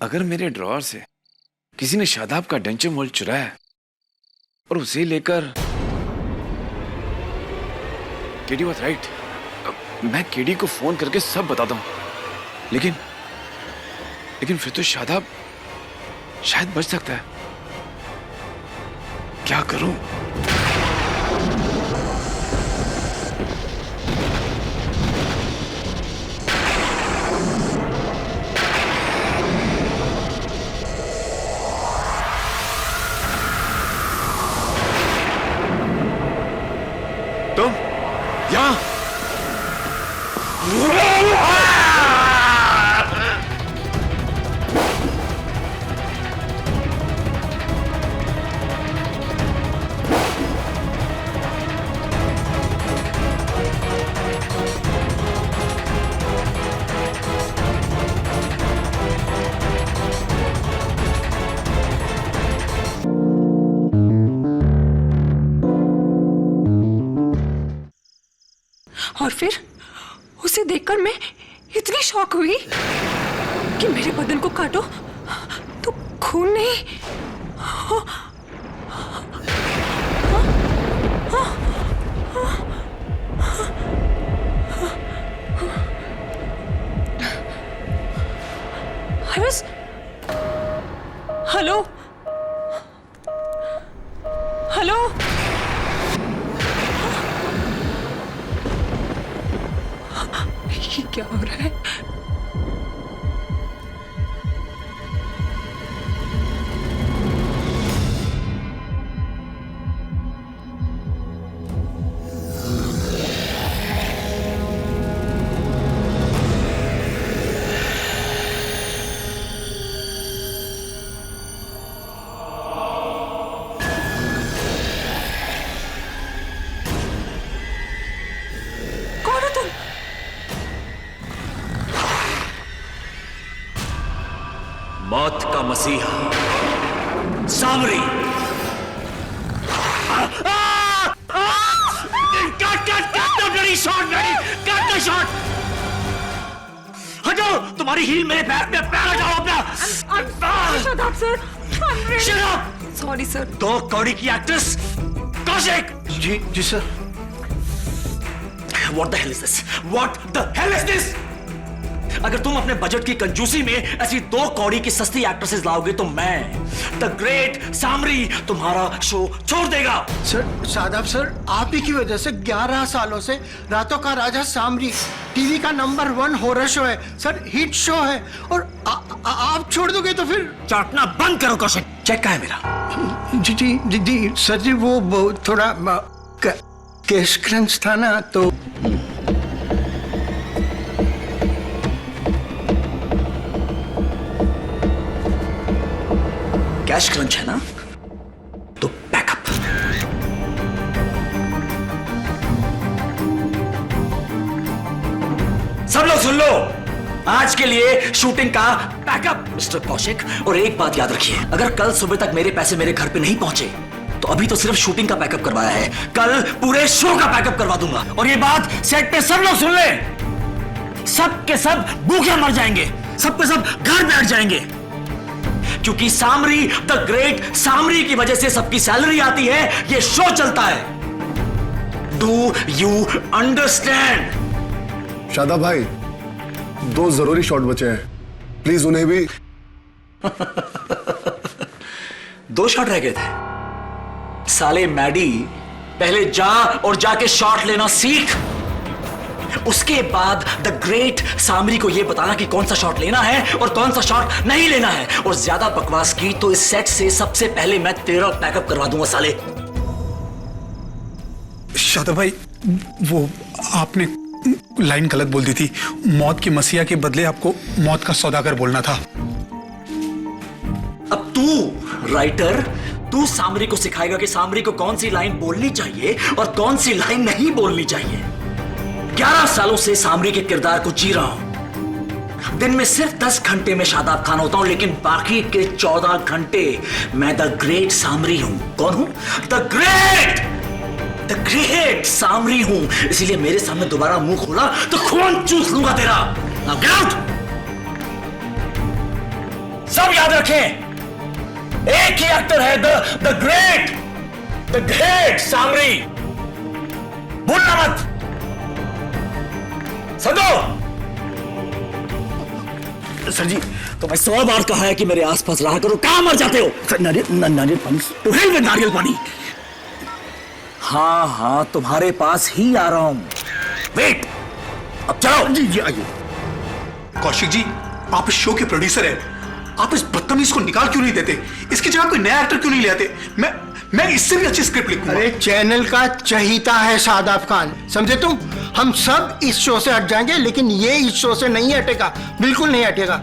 अगर मेरे ड्रॉअर से किसी ने शादाब का डेंचर मोल्ड चुराया और उसे लेकर केडी वाज राइट, मैं केडी को फोन करके सब बताता हूं, लेकिन फिर तो शादाब शायद बच सकता है। क्या करूं? तुम यहां? और फिर उसे देखकर मैं इतनी शॉक हुई कि मेरे बदन को काटो तो खून नहीं। हेलो हेलो, ये क्या हो रहा है? कौन हो तुम? मौत का मसीहा सामरी। शॉट हटो, तुम्हारी हील मेरे पैर पे, पैर हटाओ अपना। Sorry sir. दो कौड़ी की एक्ट्रेस कौशिक। जी sir. What the hell is this? What the hell is this? अगर तुम अपने बजट की कंजूसी में ऐसी दो कौड़ी की सस्ती एक्ट्रेसेस लाओगे तो मैं द ग्रेट सामरी तुम्हारा शो छोड़ देगा। सर शादाब सर, आप ही की वजह से 11 सालों से रातों का राजा सामरी टीवी का नंबर 1 हॉरर शो है सर, हिट शो है, और आप छोड़ दोगे तो फिर। चाटना बंद करो कौशिक। चेक का है मेरा? जी सर जी, वो थोड़ा कैश क्रंच था ना तो। कैश क्रंच है ना, तो बैकअप। सब लोग सुन लो, आज के लिए शूटिंग का बैकअप मिस्टर कौशिक। और एक बात याद रखिए, अगर कल सुबह तक मेरे पैसे मेरे घर पे नहीं पहुंचे तो अभी तो सिर्फ शूटिंग का बैकअप करवाया है, कल पूरे शो का बैकअप करवा दूंगा। और ये बात सेट पे सब लोग सुन ले, सब के सब भूखे मर जाएंगे, सब के सब घर बैठ जाएंगे, क्योंकि सामरी द ग्रेट सामरी की वजह से सबकी सैलरी आती है, ये शो चलता है। Do you understand? शादाब भाई, 2 जरूरी शॉट बचे हैं, प्लीज उन्हें भी। 2 शॉट रह गए थे। साले मैडी, पहले जा और जाके शॉट लेना सीख, उसके बाद द ग्रेट सामरी को यह बताना कि कौन सा शॉट लेना है और कौन सा शॉट नहीं लेना है। और ज्यादा बकवास की तो इस सेट से सबसे पहले मैं तेरा बैकअप करवा दूंगा साले। शादाब भाई, वो आपने लाइन गलत बोल दी थी। मौत की मसीहा के बदले आपको मौत का सौदागर बोलना था। अब तू राइटर, तू सामरी को सिखाएगा कि सामरी को कौन सी लाइन बोलनी चाहिए और कौन सी लाइन नहीं बोलनी चाहिए। 11 सालों से सामरी के किरदार को जी रहा हूं। दिन में सिर्फ 10 घंटे में शादाब खान होता हूं, लेकिन बाकी के 14 घंटे मैं द ग्रेट सामरी हूं। कौन हूं? द ग्रेट सामरी हूं। इसीलिए मेरे सामने दोबारा मुंह खोला तो खून चूस लूंगा तेरा। Now get out! सब याद रखें, एक ही एक्टर है, द ग्रेट सामरी। भूलना मत। सदो। सर जी, तो मैं 100 बार कहा है कि मेरे आसपास रहा करो, कहां मर जाते हो? सर नारियल पानी। तो हेल में नारियल पानी। हाँ, तुम्हारे पास ही आ रहा हूं। वेट, अब चलो। जी जी आइए। कौशिक जी, आप इस शो के प्रोड्यूसर हैं, आप इस बदतमीज को निकाल क्यों नहीं देते? इसकी जगह कोई नया एक्टर क्यों नहीं ले आते? मैं इससे भी अच्छी स्क्रिप्ट लिखूंगा। अरे चैनल का चहीता है शादाब खान, समझे तुम? हम सब इस शो से हट जाएंगे, लेकिन ये इस शो से नहीं हटेगा, बिल्कुल नहीं हटेगा।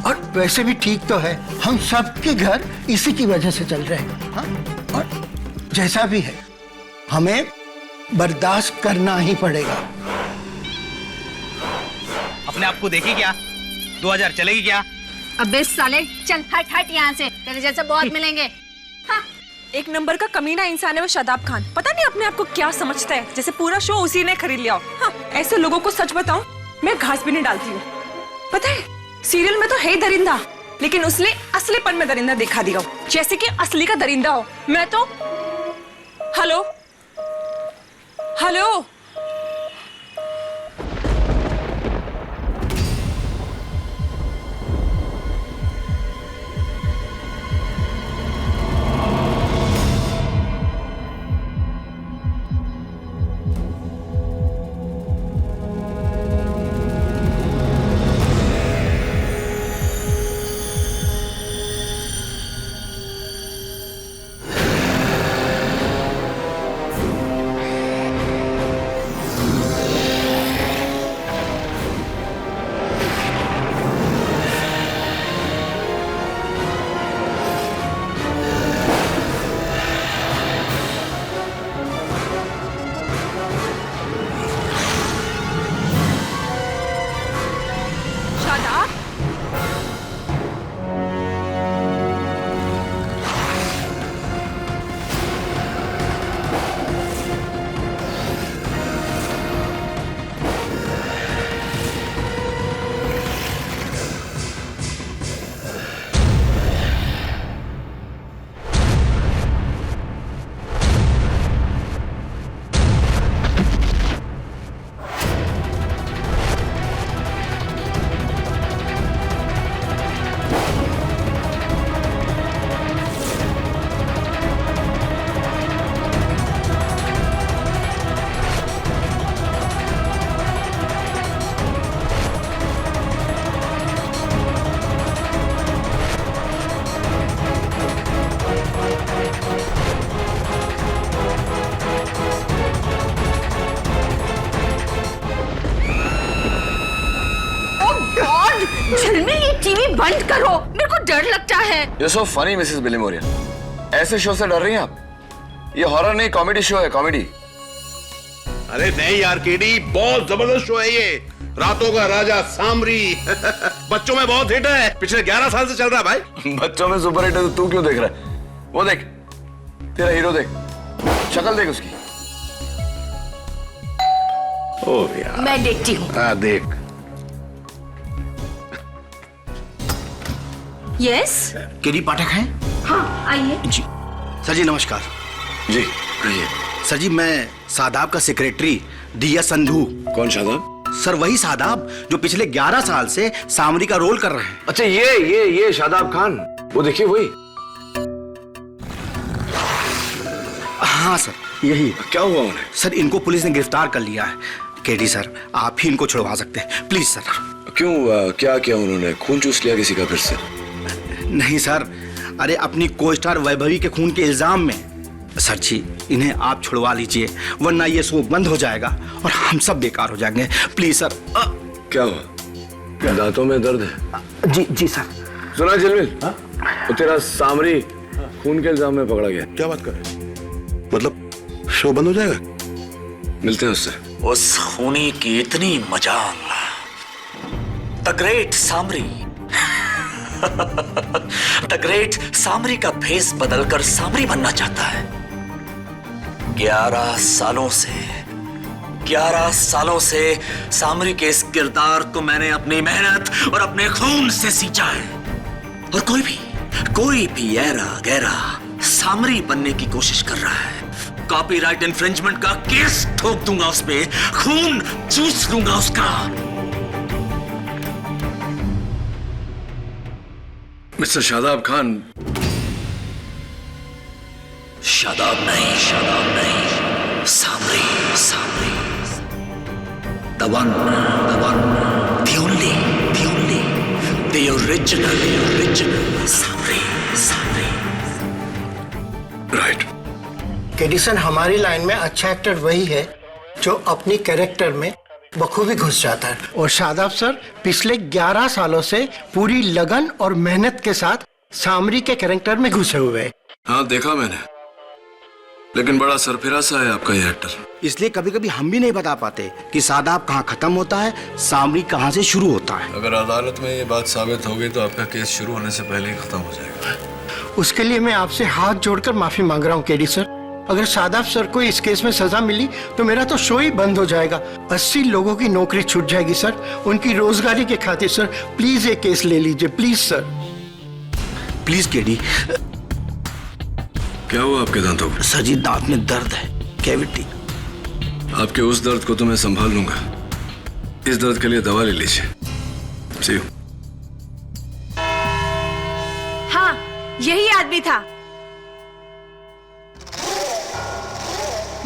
और वैसे भी ठीक तो है, हम सबके घर इसी की वजह से चल रहे हैं। हाँ? और जैसा भी है, हमें बर्दाश्त करना ही पड़ेगा। अपने आप को देखी क्या? 2000 चलेगी क्या? अबे साले, चल हट हट यहाँ से, तेरे जैसे बहुत मिलेंगे। हाँ। एक नंबर का कमीना इंसान है वो शादाब खान। पता नहीं अपने आप को क्या समझता है, जैसे पूरा शो उसी ने खरीद लिया हो। हाँ, ऐसे लोगों को सच बताऊं, मैं घास भी नहीं डालती हूँ। पता है, सीरियल में तो है दरिंदा, लेकिन उसने असलीपन में दरिंदा दिखा दिया हो, जैसे कि असली का दरिंदा हो। मैं तो हेलो हेलो शादाब, झिलमिल, ये टीवी बंद करो, मेरे को डर लगता है। You're so funny, Mrs बिलीमोरियन। ऐसे शो से डर रही हैं आप? ये हॉरर नहीं, कॉमेडी शो है, कॉमेडी। अरे नहीं यार केडी, बहुत जबरदस्त शो है ये। रातों का राजा सामरी। बच्चों में बहुत हिट है, पिछले 11 साल से चल रहा है भाई। बच्चों में सुपर हिट है तो तू क्यों देख रहा है? वो देख, तेरा हीरो देख, शक्ल देख उसकी। ओ यार, मैं देखती हूँ। हाँ देख। यस। केडी पाठक हैं? हाँ, आइए। जी सर जी, नमस्कार। जी आइए। सर जी, मैं शादाब का सेक्रेटरी दिया संधू। कौन शादाब? सर वही शादाब जो पिछले 11 साल से सामरी का रोल कर रहे हैं। अच्छा ये शादाब खान, वो देखिए वही। हाँ सर, यही। क्या हुआ उन्हें? सर इनको पुलिस ने गिरफ्तार कर लिया है। केडी सर, आप ही इनको छुड़वा सकते हैं, प्लीज सर। क्यों, क्या किया उन्होंने? खून चूस लिया किसी का फिर से? नहीं सर, अरे अपनी को स्टार वैभवी के खून के इल्जाम में। सर जी, इन्हें आप छुड़वा लीजिए, वरना ये शो बंद हो जाएगा और हम सब बेकार हो जाएंगे, प्लीज सर। क्या हुआ? क्या दांतों में दर्द है? जी जी सर। सुना झिलमिल, वो तेरा सामरी खून के इल्जाम में पकड़ा गया। क्या बात कर रहे? मतलब शो बंद हो जाएगा? मिलते हैं उससे। उस खूनी की इतनी मजाल। The great Samri. The great Samri का भेस बदलकर सामरी बनना चाहता है। 11 सालों से सामरी के इस किरदार को मैंने अपनी मेहनत और अपने खून से सींचा है। और कोई भी ऐरा गैरा सामरी बनने की कोशिश कर रहा है, कॉपीराइट इन्फ्रिंजमेंट का केस ठोक दूंगा उस पे, खून चूस लूंगा उसका। मिस्टर शादाब खान, शादाब नहीं, सामरी, the one, the only, the original, Samri. Right. Edison, हमारी लाइन में अच्छा एक्टर वही है जो अपनी कैरेक्टर में बखूबी घुस जाता है। और शादाब सर पिछले 11 सालों से पूरी लगन और मेहनत के साथ सामरी के कैरेक्टर में घुसे हुए हैं। हाँ देखा मैंने, लेकिन बड़ा सरफिरा सा है आपका ये एक्टर। इसलिए कभी कभी हम भी नहीं बता पाते कि शादाब कहाँ खत्म होता है, सामरी कहाँ से शुरू होता है। अगर अदालत में ये बात साबित हो गई तो आपका केस शुरू होने से पहले ही खत्म हो जाएगा। उसके लिए मैं आपसे हाथ जोड़कर माफी मांग रहा हूँ केडी सर। अगर शादाब सर को इस केस में सजा मिली तो मेरा तो शो ही बंद हो जाएगा। 80 लोगों की नौकरी छूट जाएगी सर, उनकी रोजगारी के खातिर। सर प्लीज ये केस ले लीजिए, प्लीज सर। Please KD. क्या हुआ आपके दांतों को? सर जी, दांत में दर्द है, कैविटी। आपके उस दर्द को तो मैं संभाल लूंगा, इस दर्द के लिए दवा ले लीजिए। See you। हाँ, यही आदमी था,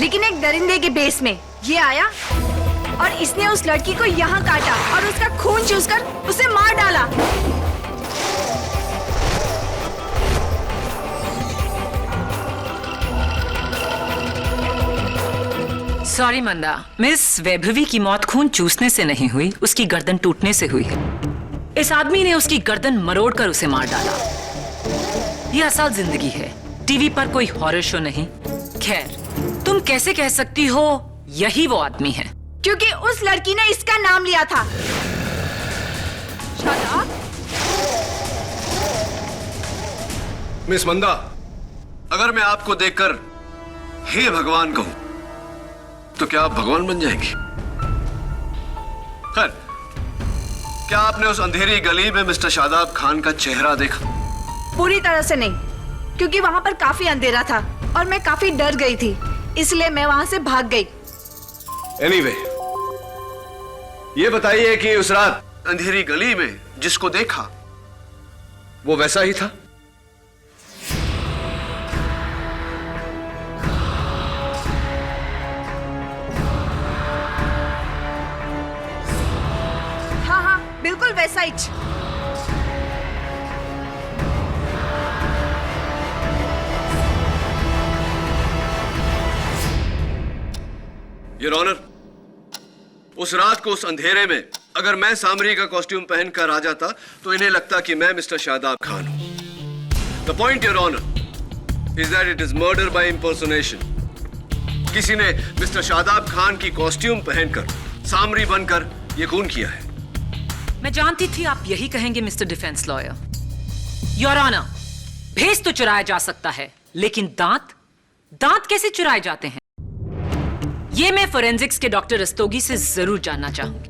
लेकिन एक दरिंदे के बेस में ये आया और इसने उस लड़की को यहाँ काटा और उसका खून चूसकर उसे मार डाला। सॉरी मंदा, मिस वैभवी की मौत खून चूसने से नहीं हुई, उसकी गर्दन टूटने से हुई है। इस आदमी ने उसकी गर्दन मरोड़कर उसे मार डाला। ये असल जिंदगी है, टीवी पर कोई हॉरर शो नहीं। खैर, तुम कैसे कह सकती हो यही वो आदमी है? क्योंकि उस लड़की ने इसका नाम लिया था। शादाब? मिस मंदा, अगर मैं आपको देखकर हे भगवान कहूं तो क्या आप भगवान बन जाएंगी? खैर, क्या आपने उस अंधेरी गली में मिस्टर शादाब खान का चेहरा देखा? पूरी तरह से नहीं, क्योंकि वहां पर काफी अंधेरा था और मैं काफी डर गई थी, इसलिए मैं वहां से भाग गई। एनीवे, ये बताइए कि उस रात अंधेरी गली में जिसको देखा वो वैसा ही था? हाँ, बिल्कुल वैसा ही। योर ऑनर, उस रात को उस अंधेरे में अगर मैं सामरी का कॉस्ट्यूम पहनकर आ जाता तो इन्हें लगता कि मैं मिस्टर शादाब खान हूं। The point your honour is that it is murder by impersonation. किसी ने मिस्टर शादाब खान की कॉस्ट्यूम पहनकर सामरी बनकर यह खून किया है। मैं जानती थी आप यही कहेंगे mister defence lawyer. Your honour, भेस तो चुराया जा सकता है, लेकिन दांत कैसे चुराए जाते हैं? ये मैं फोरेंसिक्स के डॉक्टर रस्तोगी से जरूर जानना चाहूंगी।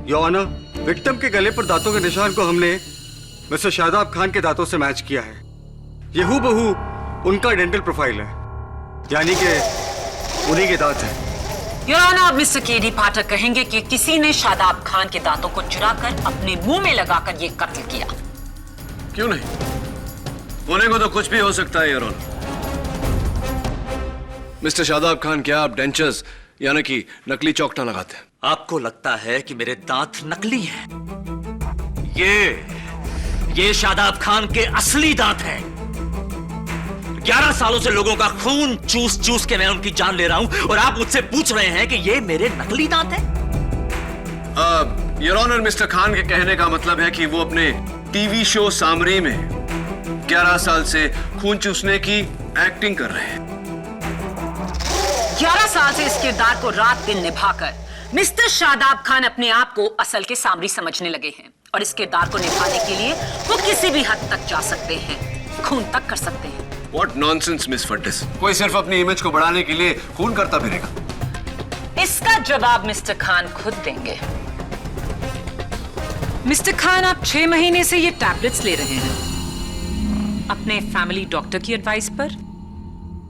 योर ऑनर, विक्टिम के गले पर दांतों के निशान को हमने मिस्टर शादाब खान के दांतों से मैच किया है। ये हूबहू उनका डेंटल प्रोफाइल है, यानी कि उन्हीं के दांत हैं। योर ऑनर, मिस्टर केडी पाठक कहेंगे कि किसी ने शादाब खान के दांतों को चुराकर अपने मुंह में लगाकर ये कत्ल किया। क्यों नहीं? होने को तो कुछ भी हो सकता है your honour. Mister Shadab Khan, क्या आप डेंचर्स यानी कि नकली चौकटा लगाते हैं? आपको लगता है कि मेरे दांत नकली हैं? ये शादाब खान के असली दांत हैं। 11 सालों से लोगों का खून चूस चूस के मैं उनकी जान ले रहा हूं और आप मुझसे पूछ रहे हैं कि ये मेरे नकली दांत हैं? योर ऑनर, मिस्टर खान के कहने का मतलब है कि वो अपने टीवी शो सामरी में 11 साल से खून चूसने की एक्टिंग कर रहे हैं। 11 साल से इस किरदार को रात दिन निभाकर मिस्टर शादाब खान अपने आप को असल के सामरी समझने लगे हैं और इस किरदार को निभाने के लिए वो किसी भी हद तक जा सकते हैं, खून तक कर सकते हैं। What nonsense, miss Fortis. कोई सिर्फ अपनी इमेज को बढ़ाने के लिए खून करता फिरेगा। इसका जवाब मिस्टर खान खुद देंगे। मिस्टर खान, आप 6 महीने से ये टैबलेट्स ले रहे हैं अपने फैमिली डॉक्टर की एडवाइस पर।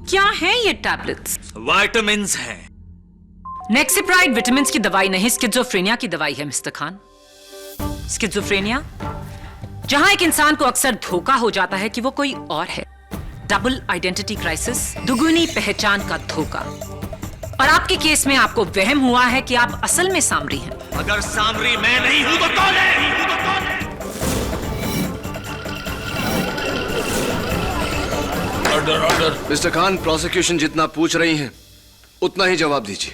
क्या हैं ये टैबलेट्स? विटामिन्स हैं। नेक्सिप्राइड विटामिन की दवाई नहीं, स्किज़ोफ्रेनिया की दवाई है मिस्टर खान। स्किज़ोफ्रेनिया, जहां एक इंसान को अक्सर धोखा हो जाता है कि वो कोई और है। डबल आइडेंटिटी क्राइसिस, दुगुनी पहचान का धोखा। और आपके केस में आपको वहम हुआ है कि आप असल में सामरी हैं। अगर सामरी मैं नहीं हूं तो कौन है? Order order. Mister Khan, prosecution जितना पूछ रही हैं उतना ही जवाब दीजिए।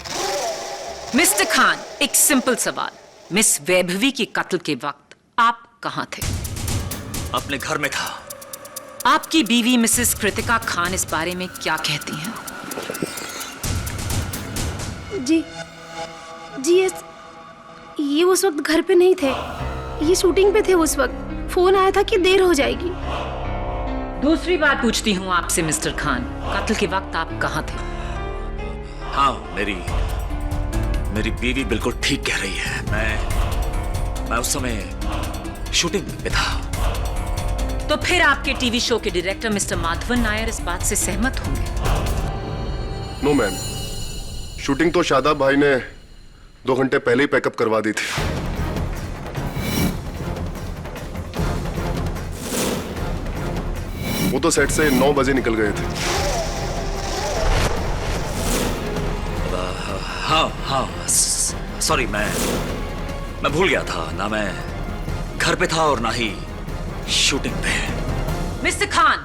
मिस्टर खान, एक सिंपल सवाल। मिस वैभवी के कत्ल के वक्त आप कहां थे? अपने घर में था। आपकी बीवी मिसेस कृतिका खान इस बारे में क्या कहती हैं? जी ये उस वक्त घर पे नहीं थे, ये शूटिंग पे थे उस वक्त। फोन आया था कि देर हो जाएगी। दूसरी बात पूछती हूँ आपसे मिस्टर खान, कत्ल के वक्त आप कहां थे? हाँ, मेरी बीवी बिल्कुल ठीक कह रही है। मैं उस समय शूटिंग पे था। तो फिर आपके टीवी शो के डायरेक्टर मिस्टर माधवन नायर इस बात से सहमत होंगे? नो मैम, शूटिंग तो शादाब भाई ने 2 घंटे पहले ही पैकअप करवा दी थी। वो तो सेट से 9 बजे निकल गए थे। हाँ, सॉरी, मैं भूल गया था ना। मैं घर पे था और ना ही शूटिंग पे। मिस्टर खान,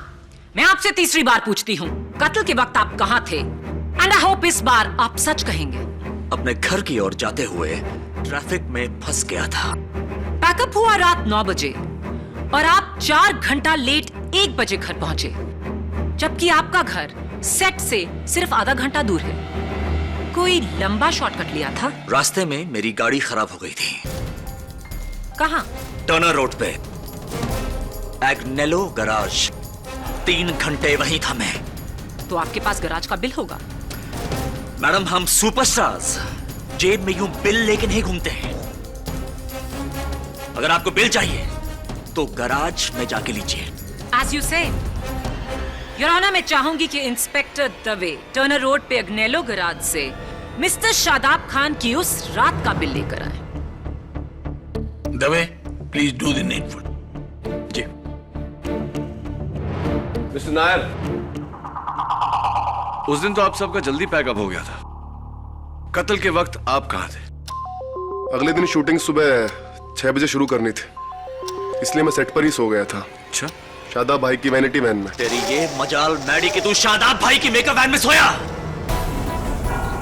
मैं आपसे तीसरी बार पूछती हूँ, कत्ल के वक्त आप कहां थे? एंड आई होप इस बार आप सच कहेंगे। अपने घर की ओर जाते हुए ट्रैफिक में फंस गया था। पैकअप हुआ रात 9 बजे और आप 4 घंटा लेट 1 बजे घर पहुंचे, जबकि आपका घर सेट से सिर्फ आधा घंटा दूर है। कोई लंबा शॉर्टकट लिया था? रास्ते में मेरी गाड़ी खराब हो गई थी। कहां? टर्नर रोड पे, एग्नेलो गराज। 3 घंटे वहीं था मैं। तो आपके पास गराज का बिल होगा। मैडम, हम सुपरस्टार्स जेब में यूं बिल लेके नहीं घूमते हैं। अगर आपको बिल चाहिए तो गराज में जाके लीजिए। As you say, your honour, मैं चाहूंगी कि इंस्पेक्टर दवे टर्नर रोड पे अग्नेलो गराज से मिस्टर शादाब खान की उस रात का बिल लेकर आए। Dave, please do the needful. जी। मिस्टर नायर, उस दिन तो आप सबका जल्दी पैकअप हो गया था। कत्ल के वक्त आप कहां थे? अगले दिन शूटिंग सुबह 6 बजे शुरू करनी थी, इसलिए मैं सेट पर ही सो गया था। अच्छा? शादाब भाई की वैनिटी वैन में। तेरी ये मजाल मैडी कि तू शादाब भाई की मेकअप वैन में सोया,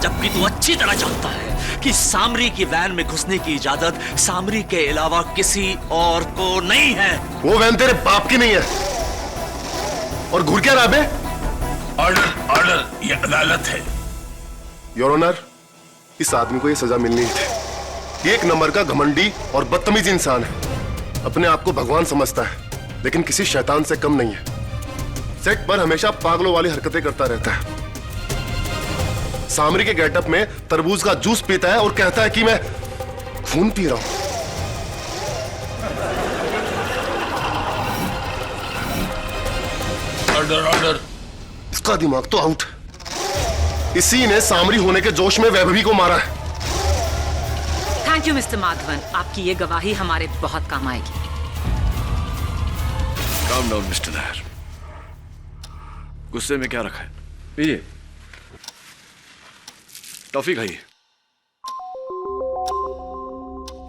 जबकि तू अच्छी तरह जानता है कि सामरी की वैन में घुसने की इजाजत सामरी के अलावा किसी और को नहीं है। वो वैन तेरे बाप की नहीं है। और घूर क्या रहा बे? ऑर्डर, ये अदालत है। योर ऑनर, इस आदमी को ये सजा मिलनी थी। ये एक नंबर का घमंडी और बदतमीज इंसान है। अपने आप को भगवान समझता है, लेकिन किसी शैतान से कम नहीं है। सेट पर हमेशा पागलों वाली हरकतें करता रहता है। सामरी के गेटअप में तरबूज का जूस पीता है और कहता है कि मैं खून पी रहा हूं। ऑर्डर। इसका दिमाग तो आउट है। इसी ने सामरी होने के जोश में वैभवी को मारा है। थैंक यू मिस्टर माधवन, आपकी ये गवाही हमारे बहुत काम आएगी। काम डाउन मिस्टर नायर, गुस्से में क्या रखा है? ये टॉफी खाइए।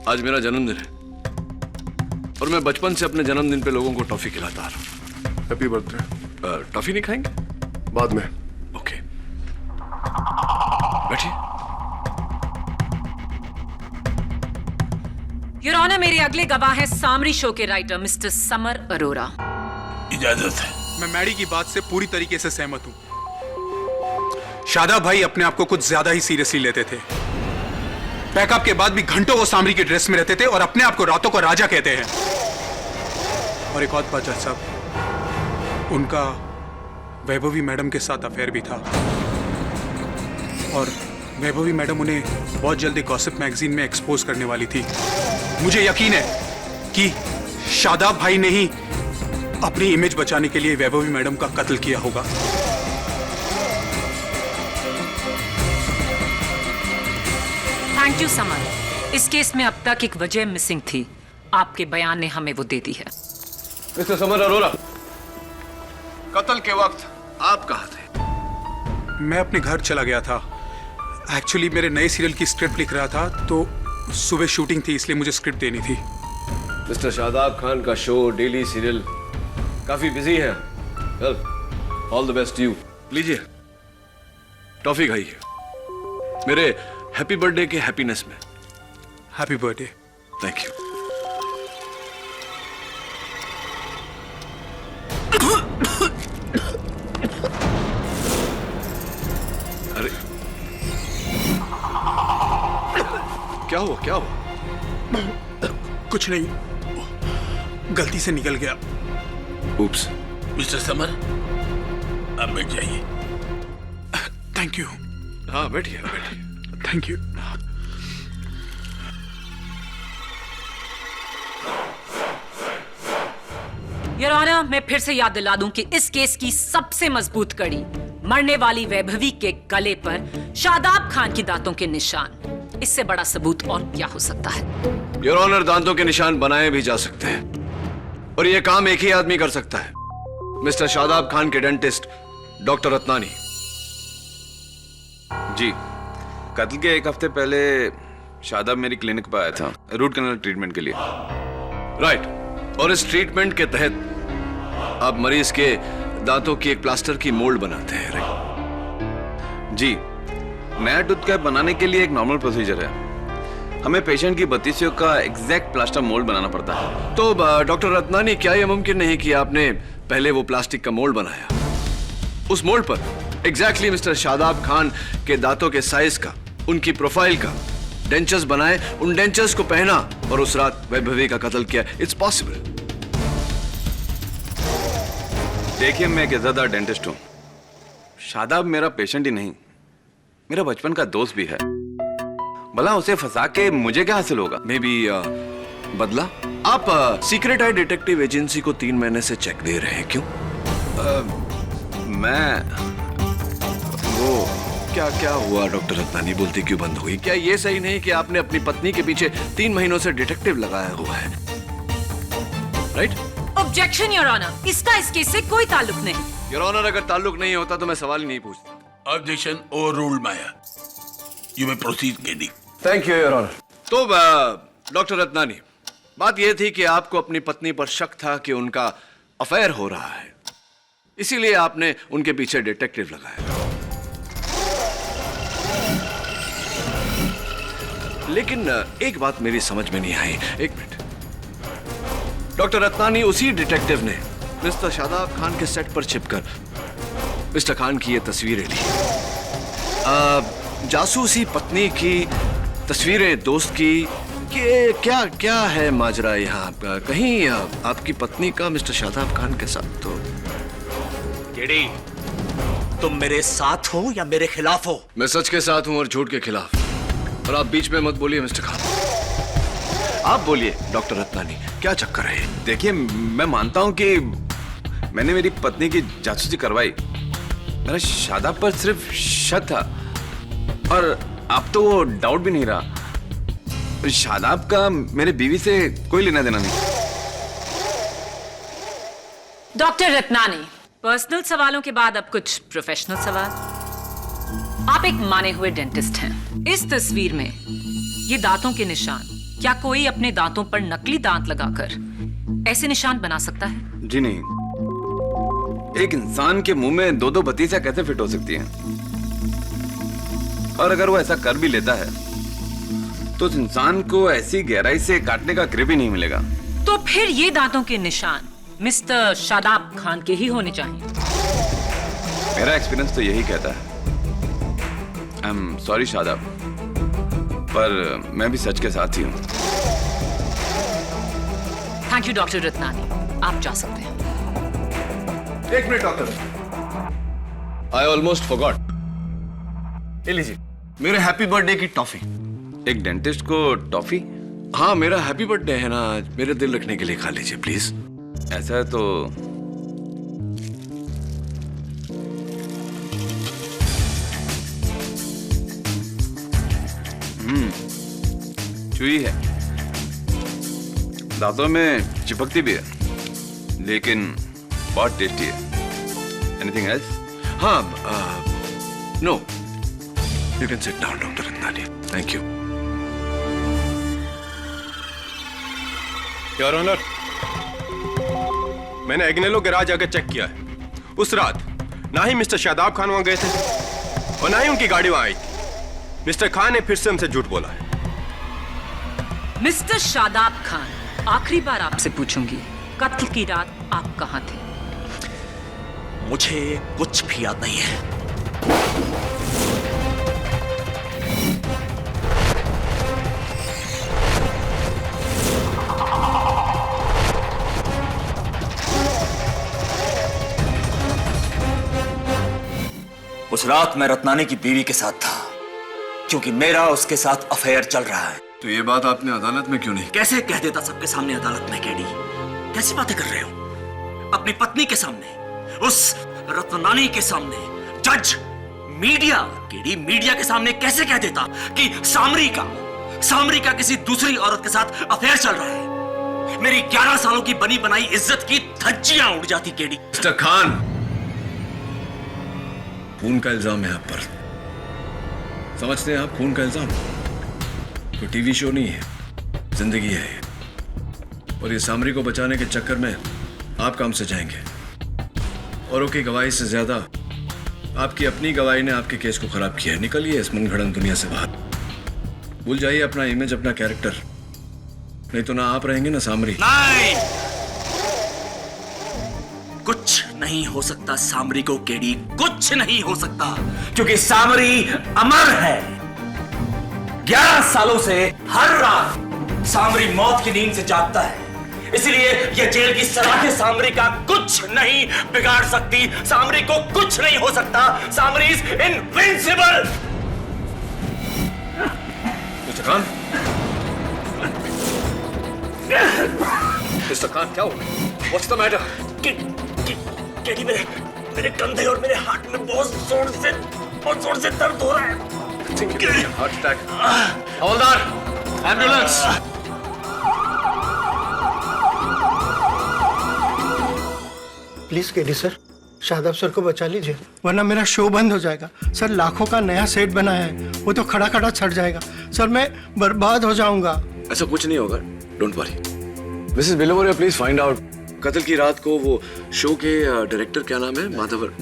आज मेरा जन्मदिन है और मैं बचपन से अपने जन्मदिन पे लोगों को टॉफी खिलाता आ रहा हूं। Happy birthday. टॉफी नहीं खाएंगे? बाद में। ओके, बैठिए। योर ऑनर, मेरे अगले गवाह है सामरी शो के राइटर मिस्टर समर अरोरा। इजाजत है। मैं मैडी की बात से पूरी तरीके से सहमत हूं। शादाब भाई अपने आप को कुछ ज्यादा ही सीरियसली लेते थे। पैकअप के बाद भी घंटों वो सामरी की ड्रेस में रहते थे और अपने आप को रातों को राजा कहते हैं। और एक और बात जज साहब, उनका वैभवी मैडम के साथ अफेयर भी था और वैभवी मैडम उन्हें बहुत जल्दी गॉसिप मैगजीन में एक्सपोज करने वाली थी। मुझे यकीन है कि शादाब भाई ने ही अपनी इमेज बचाने के लिए वैभवी मैडम का कत्ल किया होगा। Thank you summer. इस केस में अब तक एक वजह मिसिंग थी, आपके बयान ने हमें वो दे दी है। मिस्टर समर अरोरा, कत्ल के वक्त आप कहाँ थे? मैं अपने घर चला गया था। एक्चुअली मेरे नए सीरियल की स्क्रिप्ट लिख रहा था, तो सुबह शूटिंग थी, इसलिए मुझे स्क्रिप्ट देनी थी। मिस्टर शादाब खान का शो, डेली सीरियल काफी बिजी है। Well, all the best you. लीजिए, टॉफी खाइए मेरे हैप्पी बर्थडे के हैप्पीनेस में। Happy birthday. Thank you. अरे क्या हुआ, क्या हुआ? कुछ नहीं, गलती से निकल गया। Oops. मिस्टर समर, आप बैठ जाइए। Thank you. हाँ, बैठिए बैठिए। Thank you. योर ऑनर, मैं फिर से याद दिला दूं कि इस केस की सबसे मजबूत कड़ी, मरने वाली वैभवी के गले पर शादाब खान की दांतों के निशान। इससे बड़ा सबूत और क्या हो सकता है? योर ऑनर, दांतों के निशान बनाए भी जा सकते हैं और यह काम एक ही आदमी कर सकता है, मिस्टर शादाब खान के डेंटिस्ट डॉक्टर रत्नानी। जी, कत्ल के एक हफ्ते पहले शादाब मेरी क्लिनिक पर आया था रूट कैनाल ट्रीटमेंट के लिए। राइट। और इस ट्रीटमेंट के तहत आप मरीज के दांतों की एक प्लास्टर की मोल्ड बनाते हैं, राइट? जी, नया टूथ कैप बनाने के लिए एक नॉर्मल प्रोसीजर है। हमें पेशेंट की बत्तीसियों का एग्जैक्ट प्लास्टर मोल्ड बनाना पड़ता है। तो डॉक्टर रत्नानी, क्या यह मुमकिन नहीं कि आपने पहले वो प्लास्टिक का मोल्ड बनाया, उस मोल्ड पर एग्जैक्टली मिस्टर शादाब खान के दांतों के साइज का, उनकी प्रोफाइल का डेंचर्स बनाए, उन डेंचर्स को पहना और उस रात वैभवी का कत्ल किया? It's possible. देखिए, मैं एक इज्जतदार डेंटिस्ट हूं। शादाब मेरा पेशेंट ही नहीं, मेरा बचपन का दोस्त भी है। भला उसे फंसा के मुझे क्या हासिल होगा? मे बी बदला? आप सीक्रेट आई डिटेक्टिव एजेंसी को 3 महीने से चेक दे रहे हैं, क्यों? मैं वो क्या क्या हुआ डॉक्टर रत्नानी? बोलती क्यों बंद हुई? क्या ये सही नहीं कि आपने अपनी पत्नी के पीछे 3 महीनों से डिटेक्टिव लगाया हुआ है, राइट? ऑब्जेक्शन योर ऑनर, इसका इस केस से कोई ताल्लुक नहीं। योर ऑनर, अगर ताल्लुक नहीं होता तो मैं सवाल ही नहीं पूछता। Objection overruled Maya. You may proceed KD. Thank you your honour. तो डॉक्टर रत्नानी, बात यह थी कि आपको अपनी पत्नी पर शक था कि उनका अफेयर हो रहा है, इसीलिए आपने उनके पीछे डिटेक्टिव लगाया। लेकिन एक बात मेरी समझ में नहीं आई। एक मिनट, डॉक्टर रत्नानी, उसी डिटेक्टिव ने मिस्टर शादाब खान के सेट पर छिपकर मिस्टर खान की ये तस्वीरें ली। जासूसी पत्नी की तस्वीरें दोस्त की, कि क्या क्या है माजरा यहाँ? कहीं आपकी पत्नी का मिस्टर शादाब खान के साथ तो? केडी, तुम मेरे साथ हो या मेरे खिलाफ हो? मैं सच के साथ हूं और झूठ के खिलाफ, और आप बीच में मत बोलिए मिस्टर खान। आप बोलिए डॉक्टर रत्नानी, क्या चक्कर है? देखिए, मैं मानता हूं कि मैंने मेरी पत्नी की जासूसी करवाई। मेरा शादाब पर सिर्फ शक था और अब तो वो डाउट भी नहीं रहा। शादाब का मेरे बीवी से कोई लेना देना नहीं। डॉक्टर रत्नानी, पर्सनल सवालों के बाद अब कुछ प्रोफेशनल सवाल। आप एक माने हुए डेंटिस्ट हैं। इस तस्वीर में ये दांतों के निशान, क्या कोई अपने दांतों पर नकली दांत लगाकर ऐसे निशान बना सकता है? जी नहीं। एक इंसान के मुंह में 2-2 बत्तीसियां कैसे फिट हो सकती हैं? और अगर वो ऐसा कर भी लेता है तो उस इंसान को ऐसी गहराई से काटने का ग्रिप ही नहीं मिलेगा। तो फिर ये दांतों के निशान मिस्टर शादाब खान के ही होने चाहिए। मेरा एक्सपीरियंस तो यही कहता है। आई एम सॉरी शादाब, पर मैं भी सच के साथ ही हूं। थैंक यू डॉक्टर रत्नानी, आप जा सकते हैं। एक minute doctor, I almost forgot. ये लीजिए मेरे हैप्पी बर्थडे की टॉफी। एक डेंटिस्ट को टॉफी? हाँ, मेरा हैप्पी बर्थडे है ना आज, मेरे दिल रखने के लिए खा लीजिए प्लीज। ऐसा है तो चुई है, दांतों में चिपकती भी है लेकिन बहुत टेस्टी है। Anything else? हाँ, no, you can sit down doctor Ratnani, thank you. Your honour, मैंने एग्नेलो गैराज आकर चेक किया है। उस रात ना ही मिस्टर शादाब खान वहां गए थे और ना ही उनकी गाड़ी वहां आई थी। मिस्टर खान ने फिर से हमसे झूठ बोला है। मिस्टर शादाब खान, आखिरी बार आपसे पूछूंगी, कत्ल की रात आप कहां थे? मुझे कुछ भी याद नहीं है। उस रात मैं रत्नानी की बीवी के साथ था क्योंकि मेरा उसके साथ अफेयर चल रहा है। तो ये बात आपने अदालत में क्यों नहीं? कैसे कह देता सबके सामने अदालत में केडी? कैसी बातें कर रहे हो? अपनी पत्नी के सामने, उस रत्नानी के सामने, जज, मीडिया, केडी मीडिया के सामने कैसे कह देता कि सामरी का किसी दूसरी औरत के साथ अफेयर चल रहा है? मेरी 11 सालों की बनी बनाई इज्जत की धज्जियां उड़ जाती केडी। मिस्टर खान, खून का इल्जाम है आप पर, समझते हैं आप? खून का इल्जाम कोई टीवी शो नहीं है, जिंदगी है ये। और ये सामरी को बचाने के चक्कर में आप काम से जाएंगे। औरों की गवाही से ज्यादा आपकी अपनी गवाही ने आपके केस को खराब किया है। निकलिए इस मनगढ़ंत दुनिया से बाहर, भूल जाइए अपना इमेज, अपना कैरेक्टर, नहीं तो ना आप रहेंगे ना सामरी। नहीं, कुछ नहीं हो सकता सामरी को केडी, कुछ नहीं हो सकता, क्योंकि सामरी अमर है। 11 सालों से हर रात सामरी मौत की नींद से जागता है, इसलिए यह जेल की सलाखें सामरी का कुछ नहीं बिगाड़ सकती। सामरी को कुछ नहीं हो सकता। Samri is invincible. Mister Khan, mister Khan, क्या हुआ? What's the matter? केडी, मेरे कंधे और मेरे हाथ में बहुत जोर से दर्द हो रहा है। Heart attack. Havildar, ambulance. Please KD sir, Shadab sir को बचा लीजिए, वरना मेरा शो बंद हो जाएगा। सर, लाखों का नया सेट बना है, वो तो खड़ा खड़ा छट जाएगा। सर, मैं बर्बाद हो जाऊंगा। ऐसा कुछ नहीं होगा, don't worry. Mrs Bilovaria, please find out कत्ल की रात को वो शो के डायरेक्टर, क्या नाम है?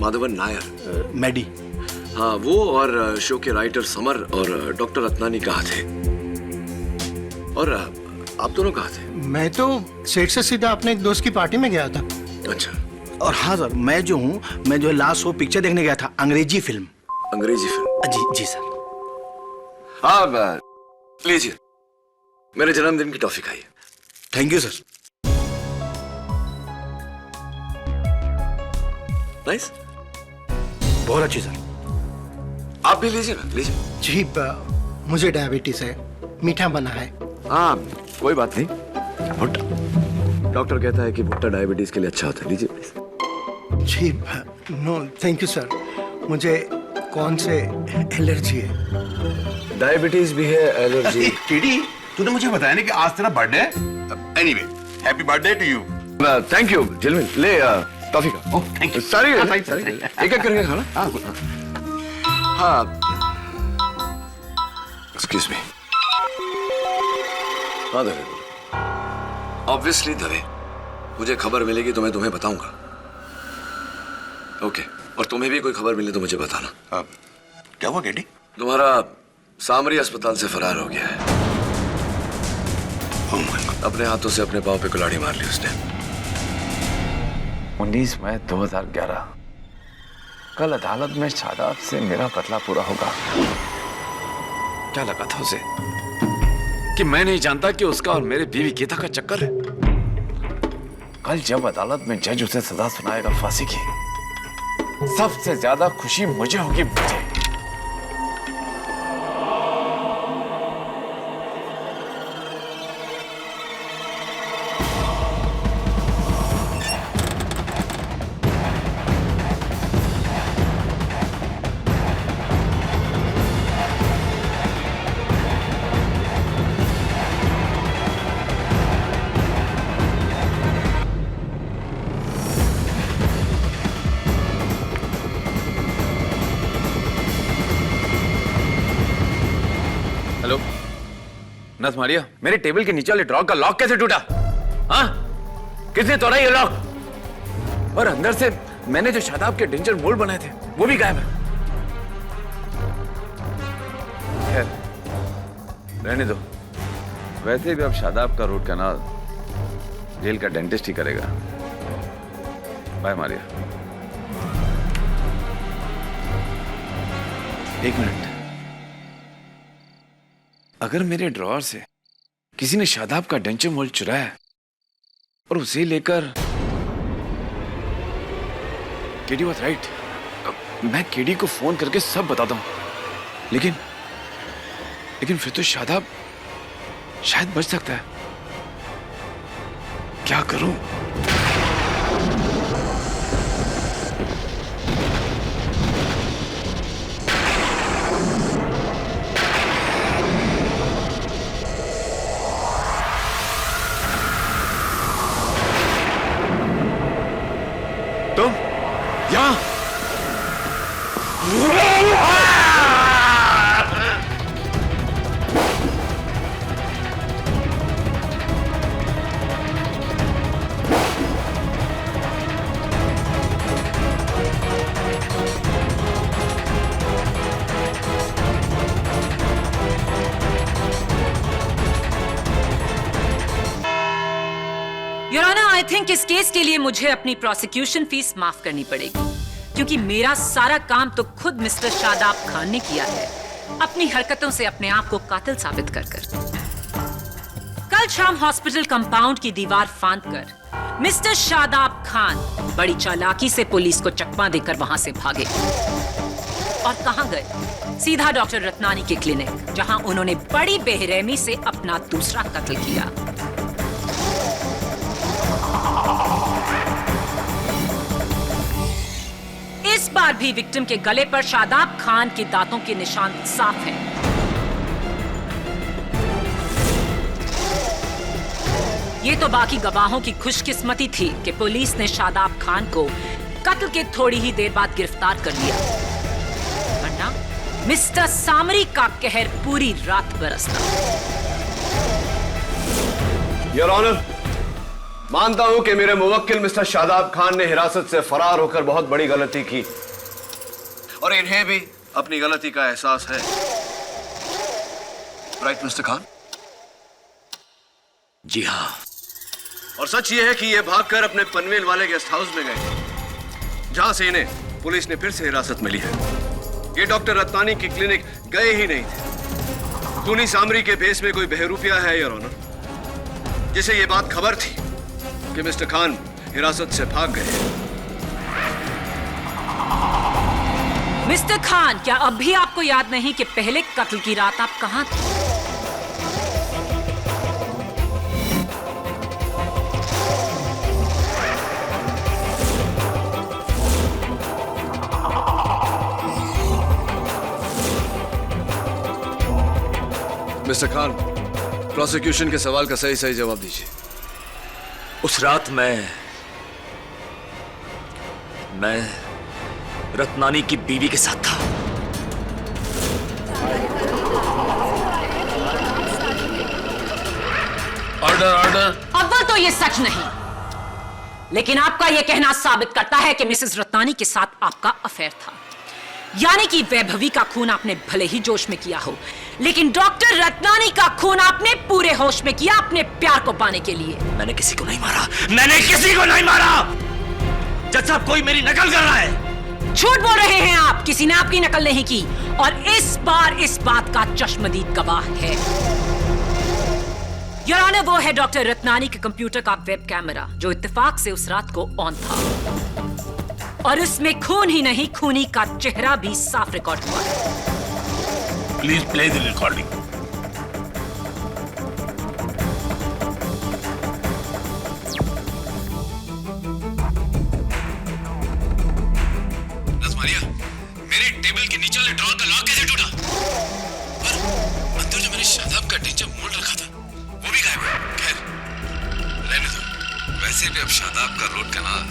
माधवन नायर। मैडी। हाँ, वो और शो के राइटर समर और डॉक्टर रत्नानी कहाँ थे? और आप दोनों कहाँ थे? मैं तो सेट से सीधा अपने एक दोस्त की पार्टी में गया था। अच्छा। और हाँ सर, मैं जो लास्ट शो पिक्चर देखने गया था, अंग्रेजी फिल्म। अंग्रेजी फिल्म? जी सर। हाँ, लीजिए, मेरे जन्मदिन की टॉफी खाइए। Thank you sir. नाइस, बहुत अच्छी सर। आप भी लीजिए ना, लीजिए। जी, मुझे डायबिटीज है, मीठा बना है। हाँ, कोई बात नहीं, भुट्टा। डॉक्टर कहता है कि भुट्टा डायबिटीज के लिए अच्छा होता है, लीजिए प्लीज। जी, नो थैंक यू सर, मुझे कौन से एलर्जी है? डायबिटीज भी है, एलर्जी। केडी, तूने मुझे बताया नहीं कि आज तेरा बर्थडे है। Anyway, happy birthday to you. Thank you Jilmin, ले टॉफी का। Oh, thank you. सारी एक एक करके खाना। हाँ, एक्सक्यूज मी। हाँ दवे, ऑब्वियसली दवे, मुझे खबर मिलेगी तो मैं तुम्हें बताऊंगा। ओके, और तुम्हें भी कोई खबर मिले तो मुझे बताना। क्या हुआ केडी? तुम्हारा सामरी अस्पताल से फरार हो गया है। अपने हाथों से अपने पांव पे कुल्हाड़ी मार ली उसने। 19 मई 2011, कल अदालत में शादाब से मेरा बदला पूरा होगा। क्या लगा था उसे कि मैं नहीं जानता कि उसका और मेरे बीवी गीता का चक्कर है? कल जब अदालत में जज उसे सजा सुनाएगा फांसी की, सबसे ज्यादा खुशी मुझे होगी। मुझे नस मारिया, मेरे टेबल के नीचे वाले ड्रॉर का लॉक कैसे टूटा? हाँ, किसने तोड़ा ये लॉक? और अंदर से मैंने जो शादाब के डेंजर मोल्ड बनाए थे वो भी गायब है। खैर, रहने दो। वैसे भी अब शादाब का रूट कैनाल जेल का डेंटिस्ट ही करेगा। बाय मारिया। एक मिनट, अगर मेरे ड्रॉअर से किसी ने शादाब का डेंचर मोल्ड चुराया और उसे लेकर केडी वाज राइट, मैं केडी को फोन करके सब बताता हूं, लेकिन फिर तो शादाब शायद बच सकता है। क्या करूं? तुम यहां? योर ऑनर, आई थिंक इस केस के लिए मुझे अपनी प्रोसिक्यूशन फीस माफ करनी पड़ेगी, क्योंकि मेरा सारा काम तो खुद मिस्टर शादाब खान ने किया है, अपनी हरकतों से अपने आप को कातिल साबित कर कर। कल शाम हॉस्पिटल कंपाउंड की दीवार फांदकर मिस्टर शादाब खान बड़ी चालाकी से पुलिस को चकमा देकर वहां से भागे। और कहां गए? सीधा डॉक्टर रत्नानी के क्लिनिक, जहां उन्होंने बड़ी बेरहमी से अपना दूसरा कत्ल किया। इस बार भी विक्टिम के गले पर शादाब खान के दांतों के निशान साफ हैं। ये तो बाकी गवाहों की खुशकिस्मती थी कि पुलिस ने शादाब खान को कत्ल के थोड़ी ही देर बाद गिरफ्तार कर लिया, वरना मिस्टर सामरी का कहर पूरी रात बरसता। योर ऑनर, मानता हूं कि मेरे मुवक्किल मिस्टर शादाब खान ने हिरासत से फरार होकर बहुत बड़ी गलती की और इन्हें भी अपनी गलती का एहसास है। Right mister Khan? जी हाँ। और सच ये है कि ये भागकर अपने पनवेल वाले गेस्ट हाउस में गए, जहां से इन्हें पुलिस ने फिर से हिरासत मिली है। ये डॉक्टर रत्नानी की क्लिनिक गए ही नहीं थे। खूनी सामरी के भेस में कोई बहरूपिया है योर ऑनर, जिसे ये बात खबर थी कि मिस्टर खान हिरासत से भाग गए। मिस्टर खान, क्या अब भी आपको याद नहीं कि पहले कत्ल की रात आप कहां थे? मिस्टर खान, प्रोसिक्यूशन के सवाल का सही सही जवाब दीजिए। उस रात मैं रत्नानी की बीवी के साथ था। Order order. अव्वल तो ये सच नहीं, लेकिन आपका यह कहना साबित करता है कि मिसेस रत्नानी के साथ आपका अफेयर था। यानी कि वैभवी का खून आपने भले ही जोश में किया हो, लेकिन डॉक्टर रत्नानी का खून आपने पूरे होश में किया अपने प्यार को पाने के लिए। मैंने किसी को नहीं मारा, मैंने किसी को नहीं मारा। जज साहब, कोई मेरी नकल कर रहा है। झूठ बोल रहे हैं आप, किसी ने आपकी नकल नहीं की, और इस बार इस बात का चश्मदीद गवाह है। योर ऑनर, वो है डॉक्टर रत्नानी के कंप्यूटर का वेब कैमरा, जो इत्तेफाक से उस रात को ऑन था, और उसमें खून ही नहीं, खूनी का चेहरा भी साफ रिकॉर्ड हुआ है। Please play the recording. मेरे टेबल के नीचे वाले ड्रॉर का लॉक कैसे टूटा? और अंदर जो मैंने शादाब का डेंचर मोल्ड रखा था वो भी गायब है। खैर, रहने दो। वैसे भी अब शादाब का रूट कैनाल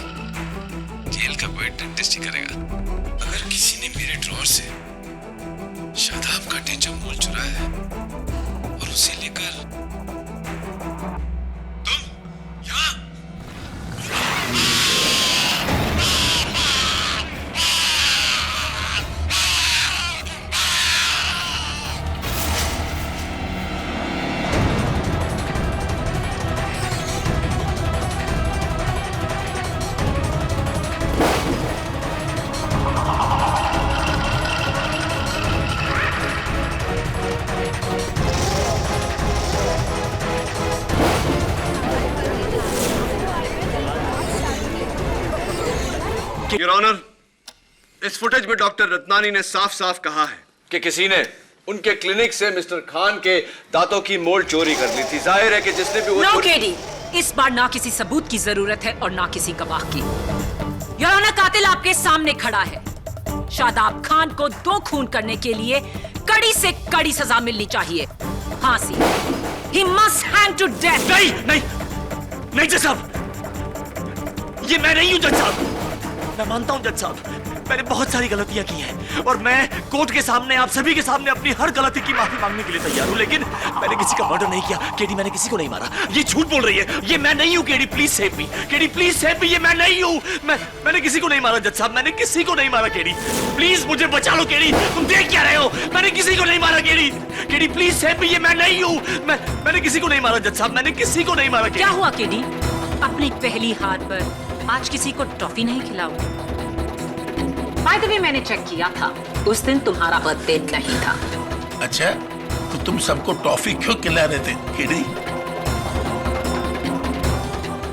जेल का कोई डेंटिस्ट ही करेगा। अगर किसी ने मेरे ड्रॉर से शादाब का डेंचर मोल्ड चुराया है और से लेकर योर ऑनर, इस फुटेज में डॉक्टर रत्नानी ने साफ साफ कहा है कि किसी ने उनके क्लिनिक से मिस्टर खान के दांतों की मोल्ड चोरी कर ली थी। जाहिर है कि जिसने भी वो नो केडी, इस बार ना किसी सबूत की जरूरत है और ना किसी गवाह की। योर ऑनर, कातिल आपके सामने खड़ा है। शादाब खान को 2 खून करने के लिए कड़ी से कड़ी सजा मिलनी चाहिए, फांसी। He must hang to death। नहीं नहीं नहीं जज साहब, ये मैं नहीं हूं जज साहब। मैं मानता हूं जज साहब, मैंने बहुत सारी गलतियां की हैं और मैं कोर्ट के सामने, आप सभी के सामने अपनी हर गलती की माफी मांगने के लिए तैयार हूं, लेकिन मैंने किसी का मर्डर नहीं किया। केडी, मैंने किसी को नहीं मारा। ये झूठ बोल रही है। ये मैं नहीं हूं। KD please save me. KD please save me. ये मैं नहीं हूं। मैंने किसी को नहीं मारा जज साहब, मैंने किसी को नहीं मारा। केडी प्लीज मुझे बचा लो। केडी, तुम देख क्या रहे हो? मैंने किसी को नहीं मारा। KD, KD please save me. ये मैं नहीं हूं। मैंने किसी को नहीं मारा जज साहब, मैंने किसी को नहीं मारा। क्या हुआ केडी? अपनी पहली हार पर आज किसी को टॉफी नहीं खिलाओ? बाय द वे, मैंने चेक किया था, उस दिन तुम्हारा बर्थडे नहीं था। अच्छा, तो तुम सबको टॉफी क्यों खिला रहे थे केडी?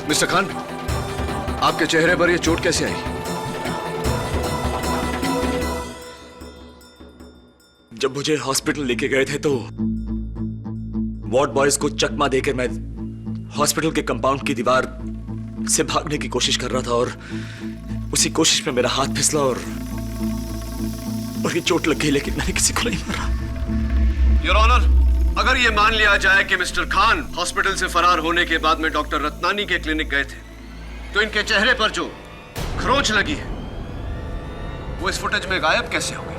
मिस्टर खान, आपके चेहरे पर यह चोट कैसे आई? जब मुझे हॉस्पिटल लेके गए थे तो वार्ड बॉयज को चकमा देकर मैं हॉस्पिटल के कंपाउंड की दीवार से भागने की कोशिश कर रहा था और उसी कोशिश में मेरा हाथ फिसला और ये चोट लग गई, लेकिन मैंने किसी को नहीं मारा। योर ऑनर, अगर ये मान लिया जाए कि मिस्टर खान हॉस्पिटल से फरार होने के बाद में डॉक्टर रत्नानी के क्लिनिक गए थे, तो इनके चेहरे पर जो खरोंच लगी है वो इस फुटेज में गायब कैसे हो गई?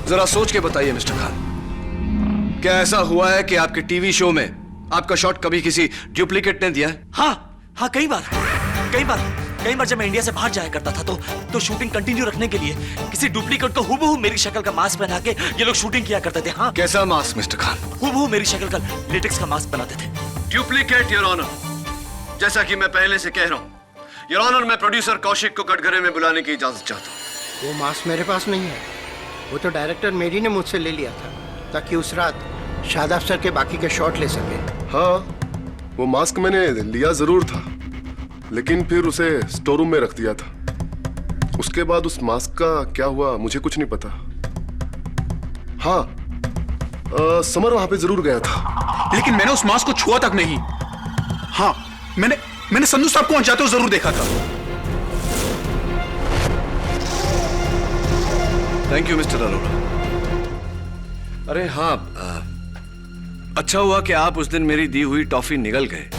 जरा सोच के बताइए मिस्टर खान, क्या ऐसा हुआ है कि आपके टीवी शो में आपका शॉट कभी किसी डुप्लीकेट ने दिया है? हाँ, कई बार जब मैं इंडिया से बाहर जाया करता था तो शूटिंग कंटिन्यू रखने के लिए किसी डुप्लीकेट को हुबहू मेरी शक्ल का मास्क पहना के ये लोग शूटिंग किया करते थे। हाँ, कैसा मास्क मिस्टर खान? हुबहू मेरी शक्ल का लेटेक्स का मास्क बनाते थे। डुप्लीकेट योर ऑनर, जैसा कि मैं पहले से कह रहा हूं योर ऑनर, मैं प्रोड्यूसर कौशिक को कटघरे में बुलाने की इजाजत चाहता हूं। वो मास्क मेरे पास नहीं है, वो तो डायरेक्टर मेरी ने मुझसे ले लिया था ताकि उस रात शादाब सर के बाकी के शॉट ले सके। हाँ, वो मास्क मैंने लिया जरूर था, लेकिन फिर उसे स्टोर रूम में रख दिया था। उसके बाद उस मास्क का क्या हुआ मुझे कुछ नहीं पता। हाँ, समर वहां पे जरूर गया था, लेकिन मैंने उस मास्क को छुआ तक नहीं। हाँ, मैंने संधू साहब को वहां जाते हुए जरूर देखा था। Thank you mister Arora. अरे हाँ, अच्छा हुआ कि आप उस दिन मेरी दी हुई टॉफी निगल गए।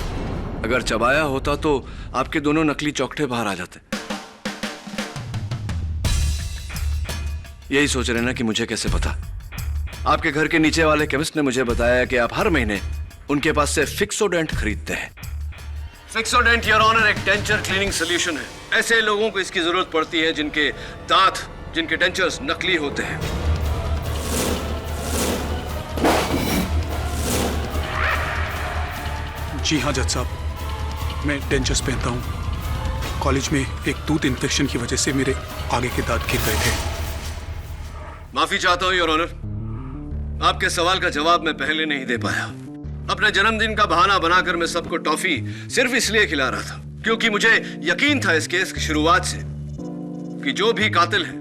अगर चबाया होता तो आपके दोनों नकली चौकटे बाहर आ जाते। यही सोच रहे ना कि मुझे कैसे पता? आपके घर के नीचे वाले केमिस्ट ने मुझे बताया कि आप हर महीने उनके पास से फिक्सोडेंट खरीदते हैं। फिक्सोडेंट योर ऑनर एक डेंचर क्लीनिंग सोल्यूशन है। ऐसे लोगों को इसकी जरूरत पड़ती है जिनके दांत, जिनके डेंचर्स नकली होते हैं। जी हाँ जज साहब, मैं डेंचर्स पहनता हूँ। कॉलेज में एक टूथ इन्फेक्शन की वजह से मेरे आगे के दांत गिर गए थे। माफी चाहता हूँ योर ऑनर, आपके सवाल का जवाब मैं पहले नहीं दे पाया। अपने जन्मदिन का बहाना बनाकर मैं सबको टॉफी सिर्फ इसलिए खिला रहा था क्योंकि मुझे यकीन था इस केस की शुरुआत से कि जो भी कातिल है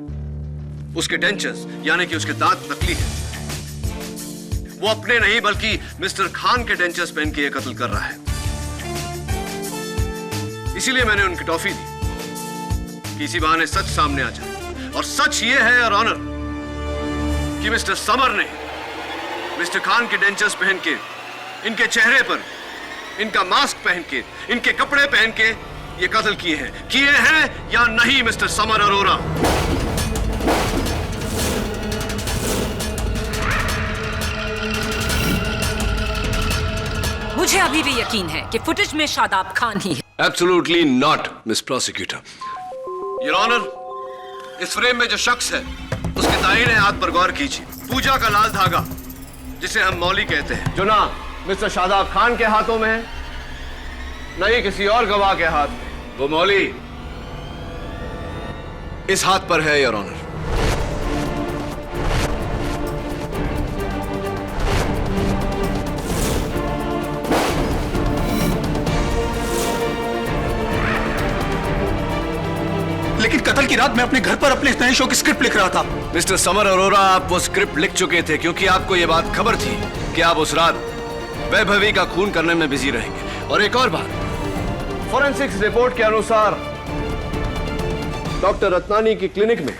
उसके डेंचर्स यानी कि उसके दांत नकली हैं। वो अपने नहीं बल्कि मिस्टर खान के डेंचर्स पहन के ये कत्ल कर रहा है। इसीलिए मैंने उनकी टॉफी दी कि इसी बहाने सच सामने आ जाए। और सच ये है योर ऑनर कि मिस्टर समर ने मिस्टर खान के डेंचर्स पहन के, इनके चेहरे पर इनका मास्क पहन के, इनके कपड़े पहन के ये कत्ल किए हैं या नहीं मिस्टर समर अरोरा? मुझे अभी भी यकीन है कि फुटेज में शादाब खान ही है। Absolutely not, miss prosecutor. Your honour, इस फ्रेम में जो शख्स है उसके दाहिने हाथ पर गौर कीजिए। पूजा का लाल धागा, जिसे हम मौली कहते हैं, जो ना मिस्टर शादाब खान के हाथों में है, न ही किसी और गवाह के हाथ में। वो मौली इस हाथ पर है, योर ऑनर। लेकिन कत्ल की रात मैं अपने घर पर अपने नए शो की स्क्रिप्ट लिख रहा था। मिस्टर समर अरोरा, आप वो स्क्रिप्ट लिख चुके थे क्योंकि आपको यह बात खबर थी कि आप उस रात वैभवी का खून करने में बिजी रहेंगे। और एक और बात, फॉरेंसिक्स रिपोर्ट के अनुसार डॉक्टर रत्नानी की क्लिनिक में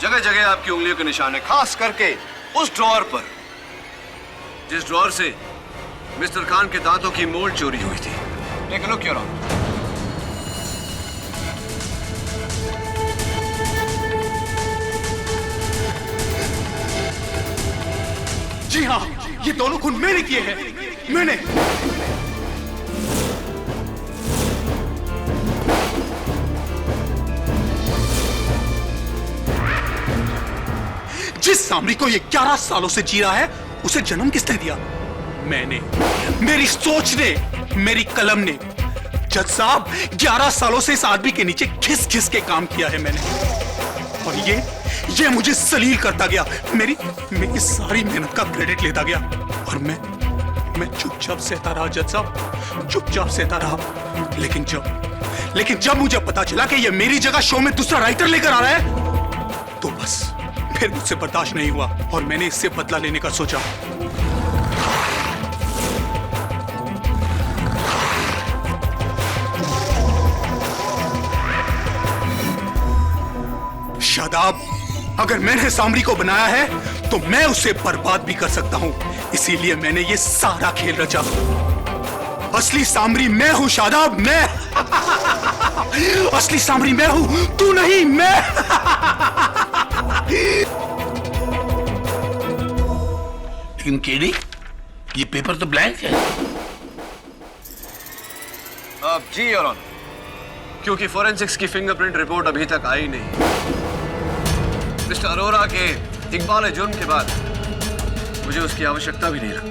जगह जगह आपकी उंगलियों के निशान है, खास करके उस ड्रॉअर पर जिस ड्रॉअर से मिस्टर खान के दांतों की मोल्ड चोरी हुई थी। Take a look your honour. जी हाँ, ये दोनों खून मैंने किए हैं। मैंने। जिस सामरी को ये 11 सालों से जी रहा है, उसे जन्म किसने दिया? मैंने। मेरी सोच ने, मेरी कलम ने। जज साहब, 11 सालों से इस आदमी के नीचे घिस घिस के काम किया है मैंने। और ये मुझे सलील करता गया, मेरी सारी मेहनत का क्रेडिट लेता गया। और मैं चुपचाप सहता रहा जज साहब, चुपचाप सहता रहा। लेकिन जब मुझे पता चला कि ये मेरी जगह शो में दूसरा राइटर लेकर आ रहा है, तो बस फिर मुझसे बर्दाश्त नहीं हुआ और मैंने इससे बदला लेने का सोचा। शादाब, अगर मैंने सामरी को बनाया है तो मैं उसे बर्बाद भी कर सकता हूं। इसीलिए मैंने ये सारा खेल रचा। असली सामरी मैं हूं शादाब, मैं। असली सामरी मैं हूं, तू नहीं, मैं। लेकिन केडी, ये पेपर तो ब्लैंक है। अब जी योर ऑनर, क्योंकि फोरेंसिक्स की फिंगरप्रिंट रिपोर्ट अभी तक आई नहीं। मिस्टर अरोरा के इकबाल जुर्म के बाद मुझे उसकी आवश्यकता भी नहीं लगती।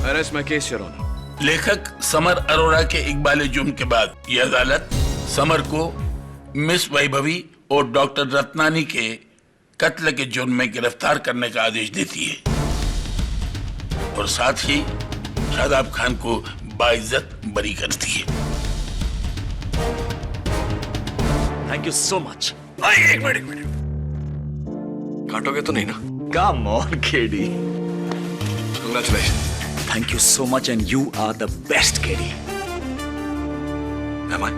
Arrest my case your honour. लेखक समर अरोरा के इकबाल जुर्म के बाद यह अदालत समर को मिस वैभवी और डॉक्टर रत्नानी के कत्ल के जुर्म में गिरफ्तार करने का आदेश देती है और साथ ही शादाब खान को बाइज्जत बरी करती है। Thank you so much. एक मिनट, काटोगे तो नहीं ना? Come on KD. Congratulation. Thank you so much and you are the best KD. Am I?